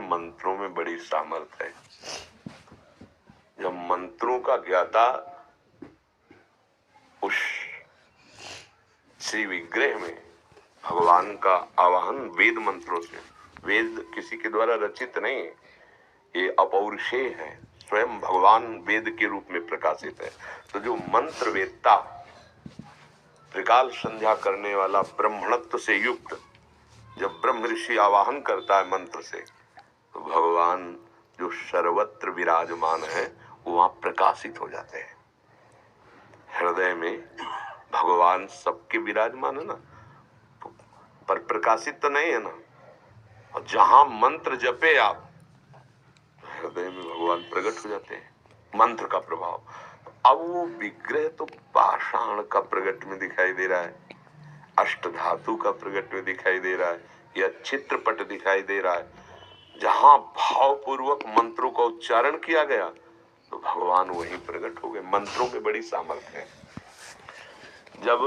मंत्रों में बड़ी सामर्थ्य है। जब मंत्रों का ज्ञाता उस श्री विग्रह में भगवान का आवाहन वेद मंत्रों से, वेद किसी के द्वारा रचित नहीं है, ये अपौरुषेय है, स्वयं भगवान वेद के रूप में प्रकाशित है। तो जो मंत्र वेदता, त्रिकाल संध्या करने वाला, ब्रह्मणत्व से युक्त, जब ब्रह्म ऋषि आवाहन करता है मंत्र से, तो भगवान जो सर्वत्र विराजमान है वो वहां प्रकाशित हो जाते हैं। हृदय में भगवान सबके विराजमान है ना, पर प्रकाशित तो नहीं है ना। और जहां मंत्र जपे आप, हृदय में भगवान प्रकट हो जाते हैं, मंत्र का प्रभाव। अब वो विग्रह तो पाषाण का प्रकट में दिखाई दे रहा है, अष्ट धातु का प्रकट में दिखाई दे रहा है, या चित्रपट दिखाई दे रहा है। जहां भावपूर्वक मंत्रों का उच्चारण किया गया तो भगवान वहीं प्रकट हो गए। मंत्रों में बड़ी सामर्थ्य है। जब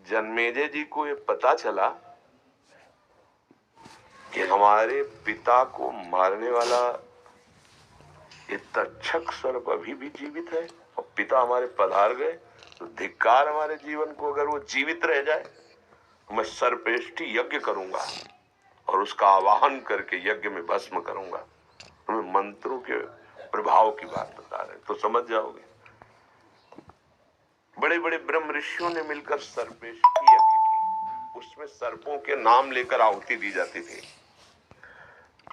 जन्मेजय जी को ये पता चला कि हमारे पिता को मारने वाला ये तक्षक सर्प अभी भी जीवित है और पिता हमारे पधार गए, तो धिक्कार हमारे जीवन को, अगर वो जीवित रह जाए तो मैं सर्पेष्टि यज्ञ करूंगा और उसका आवाहन करके यज्ञ में भस्म करूंगा। तुम्हें मंत्रों के प्रभाव की बात बता रहे, तो समझ जाओगे। बड़े बड़े ब्रह्म ऋषियों ने मिलकर सर्पेष्टि यज्ञ की, उसमें सर्पों के नाम लेकर आहुति दी जाती थी।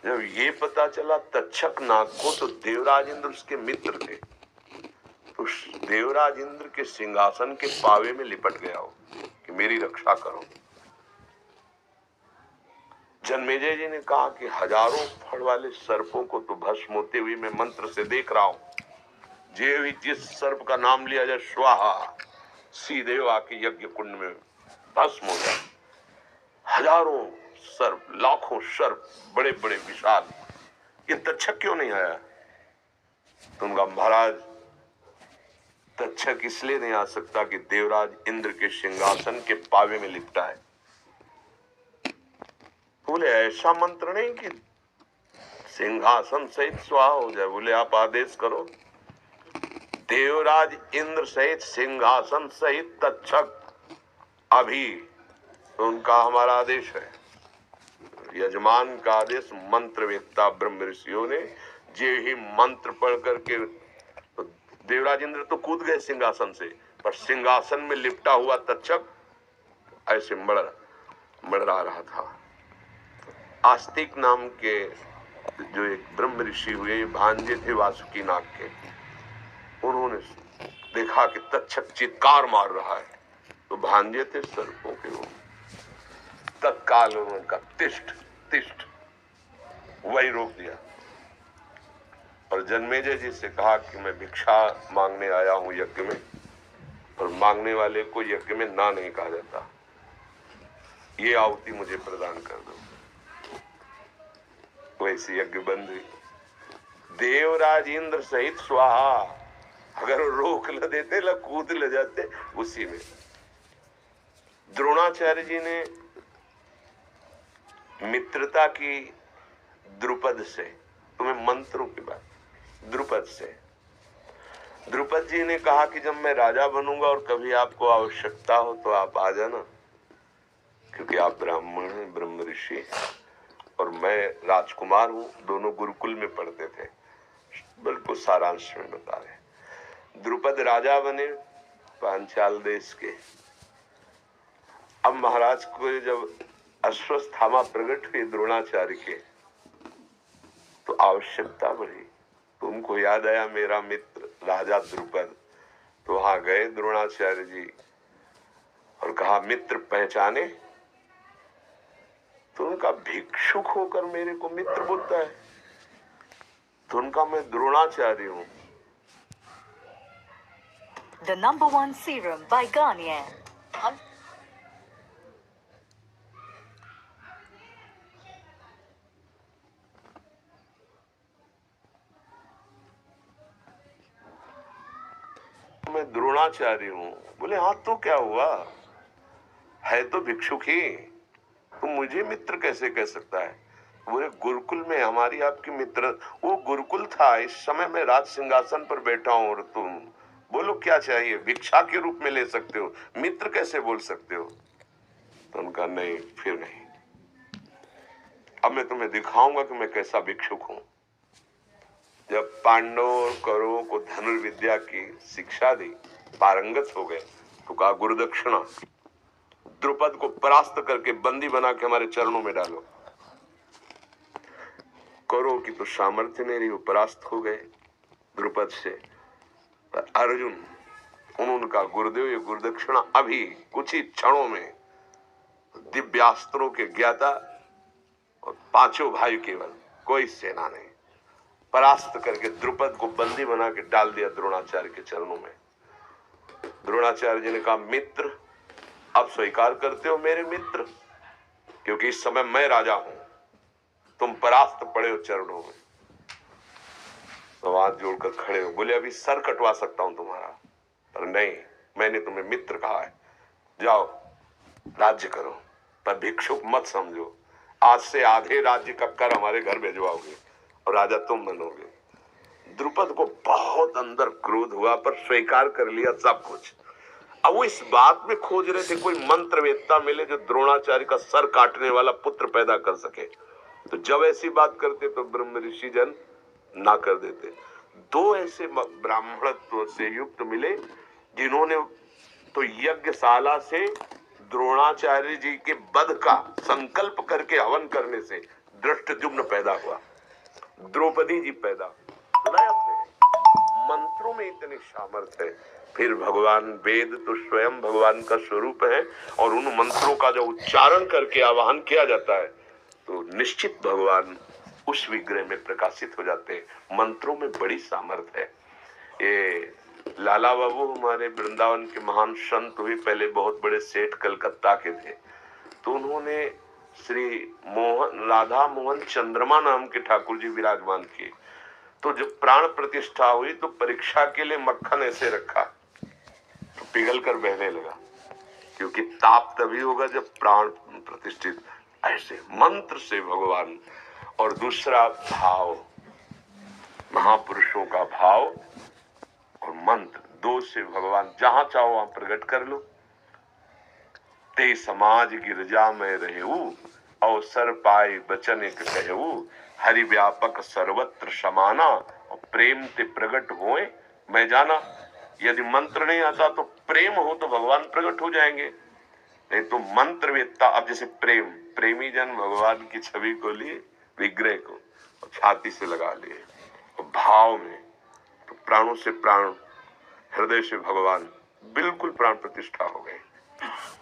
जब ये पता चला तक्षक नाग को, तो देवराज इंद्र उसके मित्र थे, तो देवराज इंद्र के सिंहासन के पावे में लिपट गया हो कि मेरी रक्षा करो। जन्मेजय जी ने कहा कि हजारों फड़ वाले सर्पों को तो भस्म होते हुए मैं मंत्र से देख रहा हूं, जे भी जिस सर्प का नाम लिया जाए स्वाहा, सीधे आके यज्ञ कुंड में भस्म हो जाए। हजारों सर्प, लाखों सर्प, बड़े बड़े विशाल, ये तक्षक क्यों नहीं आया? तो उनका महाराज, तक्षक इसलिए नहीं आ सकता कि देवराज इंद्र के सिंहासन के पावे में लिपटा है। बोले ऐसा मंत्र नहीं कि सिंहासन सहित स्वाहा हो जाए। बोले आप आदेश करो, देवराज इंद्र सहित सिंहासन सहित तक्षक अभी, तो उनका हमारा आदेश है, यजमान का आदेश। मंत्र वेत्ता ब्रह्म ऋषियों ने जे ही मंत्र पढ़ करके, तो देवराज इंद्र तो कूद गए सिंहासन से, पर सिंहासन में लिपटा हुआ तक्षक ऐसे मड़रा रहा था। आस्तिक नाम के जो एक ब्रह्म ऋषि हुए, भांजे थे वासुकी नाग के, उन्होंने देखा कि तक्षक चित्कार मार रहा है, तो भांजे थे सर्पों के वो, तत्काल उन्होंने कहा तिष्ठ तिष्ठ, वही रोक दिया और जन्मेजय जी से कहा कि मैं भिक्षा मांगने आया हूं यज्ञ में, और मांगने वाले को यज्ञ में ना नहीं कहा जाता, ये आहुति मुझे प्रदान कर दो। वैसे यज्ञ बंद हुई। देवराज इंद्र सहित स्वाहा, अगर रोक ल देते, ल कूद ले जाते उसी में। द्रोणाचार्य जी ने मित्रता की द्रुपद से, तुम्हें मंत्रों की बात, द्रुपद से, द्रुपद जी ने कहा कि जब मैं राजा बनूंगा और कभी आपको आवश्यकता हो तो आप आ जाना, क्योंकि आप ब्राह्मण हैं, ब्रह्म ऋषि हैं, और मैं राजकुमार हूं। दोनों गुरुकुल में पढ़ते थे। बिल्कुल सारांश में बता रहे। द्रुपद राजा बने पांचाल देश के। अब महाराज को जब अश्वस्थामा प्रकट हुई द्रोणाचार्य के, तो आवश्यकता बढ़ी, तो उनको याद आया मेरा मित्र राजा द्रुपद। तो वहां गए द्रोणाचार्य जी और कहा मित्र पहचाने? तो उनका भिक्षुक होकर मेरे को मित्र बोलता है, तो उनका मैं द्रोणाचार्य हूं। The #1 serum by Garnier. मैं द्रोणाचार्य हूं। बोले हाँ तो क्या हुआ, है तो भिक्षुक ही, तो मुझे मित्र कैसे कह सकता है? बोले गुरुकुल में हमारी आपकी मित्र, वो गुरुकुल था, इस समय मैं राज सिंहासन पर बैठा हूं और तुम बोलो क्या चाहिए, भिक्षा के रूप में ले सकते हो, मित्र कैसे बोल सकते हो? तो उनका नहीं, फिर नहीं, अब मैं तुम्हें दिखाऊंगा कि मैं कैसा भिक्षुक हूं। जब पांडवों और कौरवों को धनुर्विद्या की शिक्षा दी, पारंगत हो गए, तो कहा गुरुदक्षिणा, द्रुपद को परास्त करके बंदी बना के हमारे चरणों में डालो। कौरवों की तो सामर्थ्य नहीं रही, वो परास्त हो गए द्रुपद से। पर अर्जुन, उन्होंने कहा गुरुदेव ये गुरुदक्षिणा अभी कुछ ही क्षणों में, दिव्यास्त्रों के ज्ञाता और पांचों भाई केवल, कोई सेना नहीं, परास्त करके द्रुपद को बंदी बना के डाल दिया द्रोणाचार्य के चरणों में। द्रोणाचार्य जी ने कहा मित्र, अब स्वीकार करते हो मेरे मित्र, क्योंकि इस समय मैं राजा हूं, तुम परास्त पड़े हो चरणों में। तो हाथ जोड़कर खड़े हो, बोले अभी सर कटवा सकता हूं तुम्हारा, पर नहीं, मैंने तुम्हें मित्र कहा है, जाओ राज्य करो, पर भिक्षुक मत समझो। आज से आधे राज्य का कर हमारे घर भिजवाओगे और राजा तुम बनोगे। द्रुपद को बहुत अंदर क्रोध हुआ, पर स्वीकार कर लिया सब कुछ। अब वो इस बात में खोज रहे थे कोई मंत्रवेत्ता मिले जो द्रोणाचार्य का सर काटने वाला पुत्र पैदा कर सके। तो जब ऐसी बात करते तो ब्रह्म ऋषि जन ना कर देते। दो ऐसे ब्राह्मणत्व से युक्त मिले जिन्होंने तो यज्ञशाला से द्रोणाचार्य जी के वध का संकल्प करके हवन करने से दृष्टद्युम्न पैदा हुआ, द्रौपदी जी पैदा। सुना है आपने? मंत्रों में इतनी सामर्थ्य है। फिर भगवान, वेद तो स्वयं भगवान का स्वरूप है, और उन मंत्रों का जो उच्चारण करके आवाहन किया जाता है तो निश्चित भगवान उस विग्रह में प्रकाशित हो जाते हैं। मंत्रों में बड़ी सामर्थ्य है। ये लाला बाबू हमारे वृंदावन के महान संत हुए, पहले बहुत बड़े सेठ कलकत्ता के थे, तो उन्होंने श्री मोहन, राधा मोहन चंद्रमा नाम के ठाकुर जी विराजमान किए। तो जब प्राण प्रतिष्ठा हुई तो परीक्षा के लिए मक्खन ऐसे रखा तो पिघल कर बहने लगा, क्योंकि ताप तभी होगा जब प्राण प्रतिष्ठित। ऐसे मंत्र से भगवान, और दूसरा भाव, महापुरुषों का भाव और मंत्र, दो से भगवान जहां चाहो वहां प्रकट कर लो। ते समाज गिरजा में रहेऊ, अवसर पाए बचन एक कहू, हरि व्यापक सर्वत्र समाना, और प्रेम ते प्रकट होए मैं जाना। यदि मंत्र नहीं आता तो प्रेम हो तो भगवान प्रकट हो जाएंगे, नहीं तो मंत्र वेत्ता। अब जैसे प्रेम, प्रेमी जन भगवान की छवि को लिए, विग्रह को, और छाती से लगा लिए, और भाव में तो प्राणों से प्राण, हृदय से भगवान, बिल्कुल प्राण प्रतिष्ठा हो गए।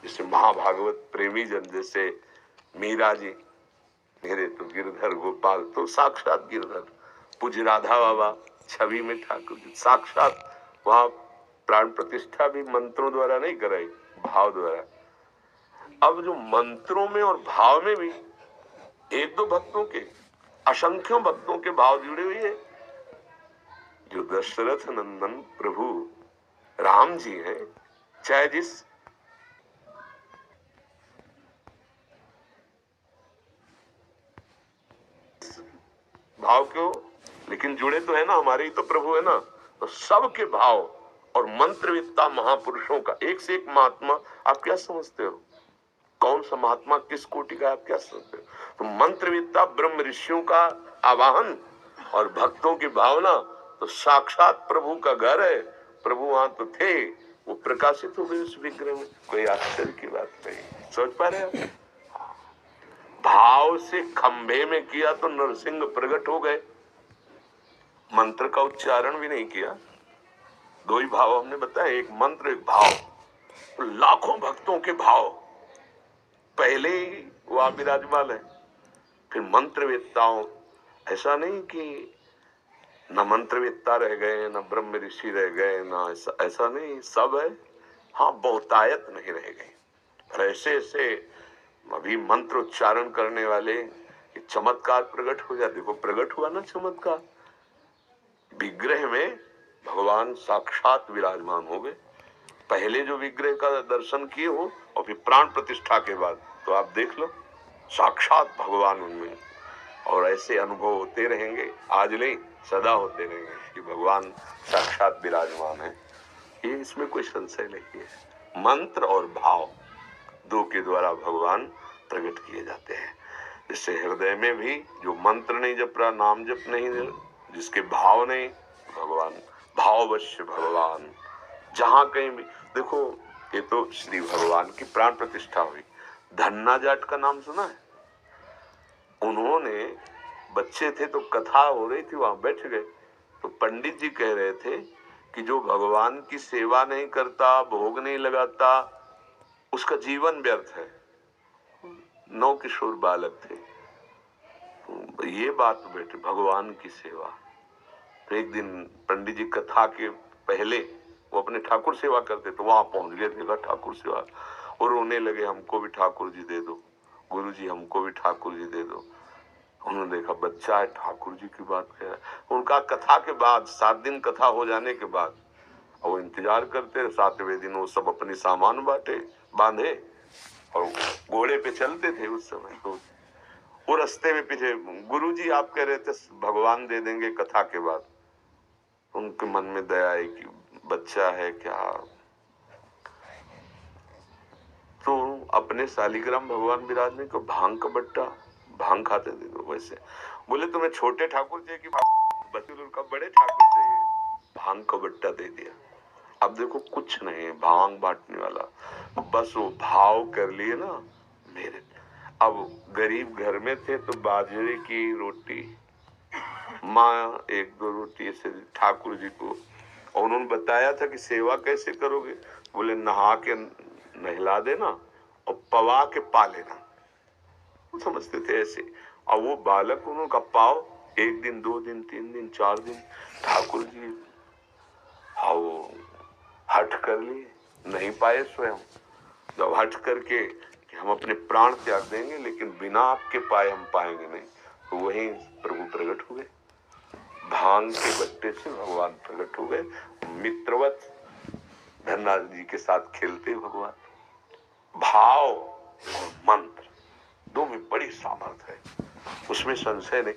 जैसे महाभागवत प्रेमी जन, जैसे मीरा जी, मेरे तो गिरधर गोपाल, तो साक्षात गिरधर, पूज्य राधा बाबा छवि में ठाकुर जी, साक्षात वहां प्राण प्रतिष्ठा भी मंत्रों द्वारा नहीं कराई, भाव द्वारा। अब जो मंत्रों में और भाव में भी एक दो भक्तों के, असंख्यों भक्तों के भाव जुड़े हुए हैं। जो दशरथ नंदन प्रभु राम जी हैं, चाहे जिस भाव क्यों, लेकिन जुड़े तो है ना, हमारे ही तो प्रभु है ना। तो सबके भाव और मंत्रविद्ता महापुरुषों का, एक से एक महात्मा, आप क्या समझते हो कौन सा महात्मा किस कोटि का, आप क्या समझते हो? तो मंत्रविद्ता ब्रह्म ऋषियों का आवाहन और भक्तों की भावना, तो साक्षात प्रभु का घर है, प्रभु वहां तो थे, वो प्रकाशित हो गए उस विग्रह में। कोई आश्चर्य की बात नहीं, सोच पा रहे हैं? भाव से खंभे में किया तो नरसिंह प्रकट हो गए, मंत्र का उच्चारण भी नहीं किया। दो ही भाव हमने बताया, एक मंत्र एक भाव, तो लाखों भक्तों के भाव पहले ही वहां विराजमान है। फिर मंत्रवेत्ताओं, ऐसा नहीं कि न मंत्रवेत्ता रह गए, न ब्रह्म ऋषि रह गए, न ऐसा नहीं, सब है। हाँ, बहुतायत नहीं रह गई, पर ऐसे ऐसे अभी मंत्र उच्चारण करने वाले चमत्कार प्रकट हो जाते। देखो प्रकट हुआ ना चमत्कार, विग्रह में भगवान साक्षात विराजमान हो गए। पहले जो विग्रह का दर्शन किए हो और फिर प्राण प्रतिष्ठा के बाद, तो आप देख लो साक्षात भगवान उनमें। और ऐसे अनुभव होते रहेंगे, आज नहीं सदा होते रहेंगे कि भगवान साक्षात विराजमान है। ये इसमें कोई संशय नहीं है। मंत्र और भाव दो के द्वारा भगवान प्रकट किए जाते हैं। इससे हृदय में भी जो मंत्र नहीं जप रहा, नाम जप नहीं, जिसके भाव नहीं, भगवान भाववश्य भगवान जहां कहीं भी देखो। ये तो श्री भगवान की प्राण प्रतिष्ठा हुई। धन्ना जाट का नाम सुना है? उन्होंने बच्चे थे तो कथा हो रही थी, वहां बैठ गए तो पंडित जी कह रहे थे कि जो भगवान की सेवा नहीं करता, भोग नहीं लगाता, उसका जीवन व्यर्थ है। 9 किशोर बालक थे। तो ये बात बैठे भगवान की सेवा। तो एक दिन पंडित जी कथा के पहले वो अपने ठाकुर सेवा करते तो वहां पहुंच गए, देखा ठाकुर सेवा और रोने लगे, हमको भी ठाकुर जी दे दो, गुरु जी हमको भी ठाकुर जी दे दो। उन्होंने देखा बच्चा है ठाकुर जी की बात कह रहा है। उनका कथा के बाद 7 दिन कथा हो जाने के बाद वो इंतजार करते रहे। 7वें दिन वो सब अपने सामान बांधे और घोड़े पे चलते थे उस समय। तो वो रास्ते में पीछे गुरु जी आप कह रहे थे भगवान दे देंगे कथा के बाद। उनके मन में दया आई कि बच्चा है क्या, तो अपने शालिग्राम भगवान विराजने को भांग का बट्टा, भांग खाते थे। तो वैसे बोले तुम्हें छोटे ठाकुर चाहिए कि बच्चे का बड़े ठाकुर चाहिए? भांग का बट्टा दे दिया। अब देखो कुछ नहीं, भांग बांटने वाला, बस वो भाव कर लिए ना मेरे। अब गरीब घर में थे तो बाजरे की रोटी, माँ 1-2 रोटी ऐसे ठाकुर जी को, और उन्होंने बताया था कि सेवा कैसे करोगे। बोले नहा के नहला देना और पवा के पा लेना, समझते थे ऐसे। और वो बालक उनका पाव 1 दिन 2 दिन 3 दिन 4 दिन ठाकुर जी हट कर लिए, नहीं पाए स्वयं। जब हट करके कि हम अपने प्राण त्याग देंगे लेकिन बिना आपके पाए हम पाएंगे नहीं, तो वहीं प्रभु प्रकट हुए। भांग के बट्टे से भगवान प्रकट हो गए, मित्रवत धन्ना जी के साथ खेलते भगवान। भाव और मंत्र दो में बड़ी सामर्थ है, उसमें संशय नहीं।